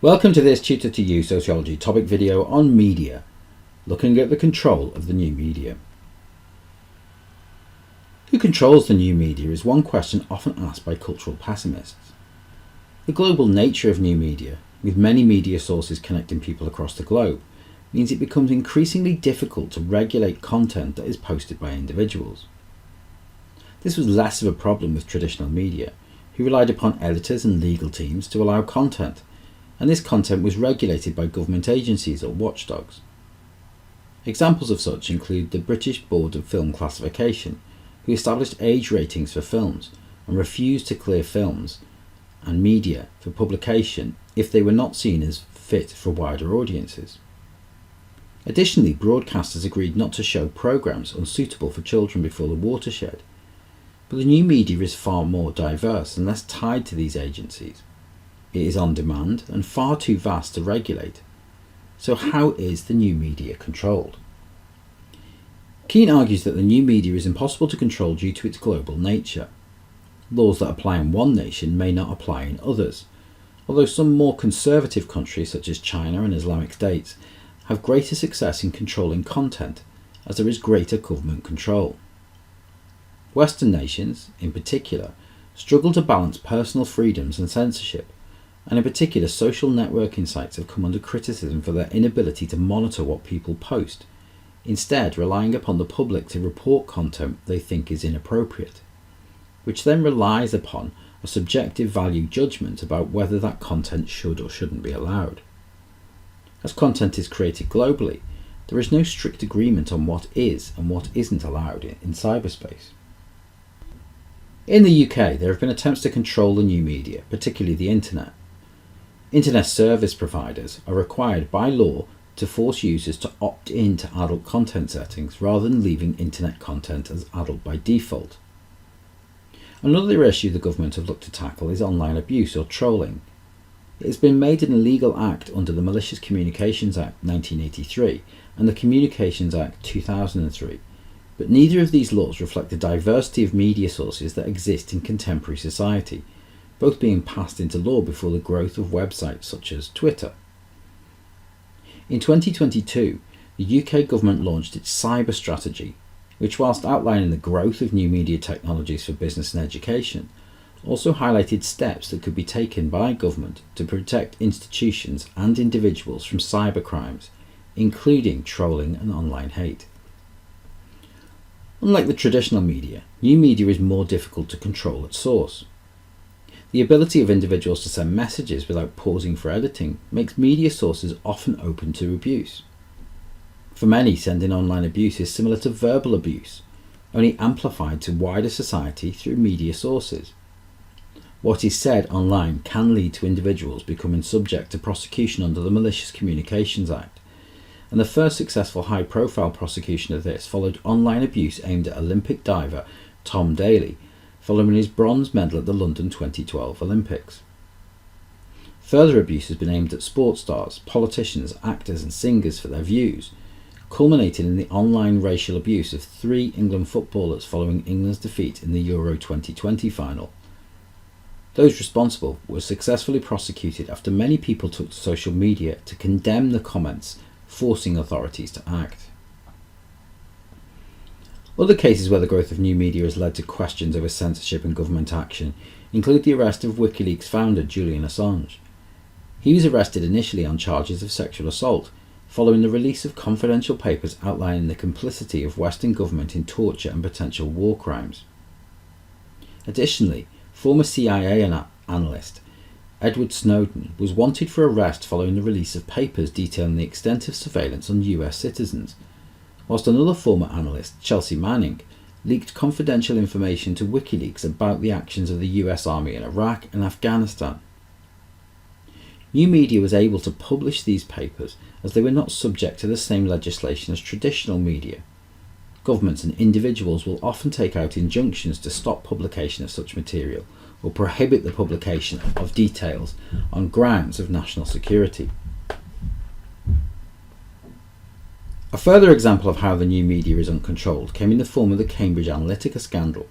Welcome to this Tutor to You Sociology topic video on media, looking at the control of the new media. Who controls the new media is one question often asked by cultural pessimists. The global nature of new media, with many media sources connecting people across the globe, means it becomes increasingly difficult to regulate content that is posted by individuals. This was less of a problem with traditional media, who relied upon editors and legal teams to allow content, and this content was regulated by government agencies or watchdogs. Examples of such include the British Board of Film Classification, who established age ratings for films and refused to clear films and media for publication if they were not seen as fit for wider audiences. Additionally, broadcasters agreed not to show programmes unsuitable for children before the watershed. But the new media is far more diverse and less tied to these agencies. It is on demand and far too vast to regulate. So how is the new media controlled? Keane argues that the new media is impossible to control due to its global nature. Laws that apply in one nation may not apply in others, although some more conservative countries such as China and Islamic states have greater success in controlling content as there is greater government control. Western nations, in particular, struggle to balance personal freedoms and censorship, and in particular social networking sites have come under criticism for their inability to monitor what people post, instead relying upon the public to report content they think is inappropriate, which then relies upon a subjective value judgment about whether that content should or shouldn't be allowed. As content is created globally, there is no strict agreement on what is and what isn't allowed in cyberspace. In the UK, there have been attempts to control the new media, particularly the internet. Internet service providers are required by law to force users to opt in to adult content settings rather than leaving internet content as adult by default. Another issue the government have looked to tackle is online abuse or trolling. It has been made an illegal act under the Malicious Communications Act 1983 and the Communications Act 2003, but neither of these laws reflect the diversity of media sources that exist in contemporary society, both being passed into law before the growth of websites such as Twitter. In 2022, the UK government launched its cyber strategy, which, whilst outlining the growth of new media technologies for business and education, also highlighted steps that could be taken by government to protect institutions and individuals from cybercrimes, including trolling and online hate. Unlike the traditional media, new media is more difficult to control at source. The ability of individuals to send messages without pausing for editing makes media sources often open to abuse. For many, sending online abuse is similar to verbal abuse, only amplified to wider society through media sources. What is said online can lead to individuals becoming subject to prosecution under the Malicious Communications Act, and the first successful high-profile prosecution of this followed online abuse aimed at Olympic diver Tom Daley, following his bronze medal at the London 2012 Olympics. Further abuse has been aimed at sports stars, politicians, actors and singers for their views, culminating in the online racial abuse of 3 England footballers following England's defeat in the Euro 2020 final. Those responsible were successfully prosecuted after many people took to social media to condemn the comments, forcing authorities to act. Other cases where the growth of new media has led to questions over censorship and government action include the arrest of WikiLeaks founder Julian Assange. He was arrested initially on charges of sexual assault, following the release of confidential papers outlining the complicity of Western government in torture and potential war crimes. Additionally, former CIA analyst Edward Snowden was wanted for arrest following the release of papers detailing the extent of surveillance on US citizens, whilst another former analyst, Chelsea Manning, leaked confidential information to WikiLeaks about the actions of the US Army in Iraq and Afghanistan. New media was able to publish these papers as they were not subject to the same legislation as traditional media. Governments and individuals will often take out injunctions to stop publication of such material or prohibit the publication of details on grounds of national security. A further example of how the new media is uncontrolled came in the form of the Cambridge Analytica scandal.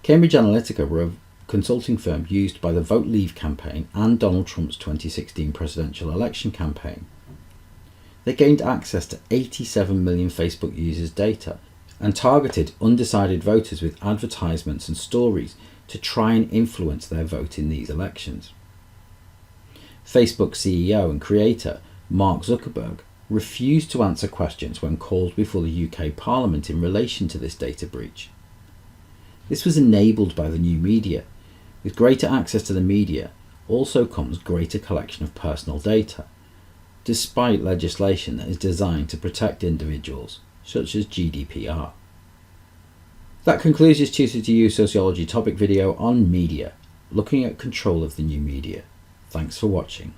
Cambridge Analytica were a consulting firm used by the Vote Leave campaign and Donald Trump's 2016 presidential election campaign. They gained access to 87 million Facebook users' data and targeted undecided voters with advertisements and stories to try and influence their vote in these elections. Facebook CEO and creator Mark Zuckerberg refused to answer questions when called before the UK Parliament in relation to this data breach. This was enabled by the new media. With greater access to the media also comes greater collection of personal data, despite legislation that is designed to protect individuals, such as GDPR. That concludes this Tutor to You Sociology topic video on media, looking at control of the new media. Thanks for watching.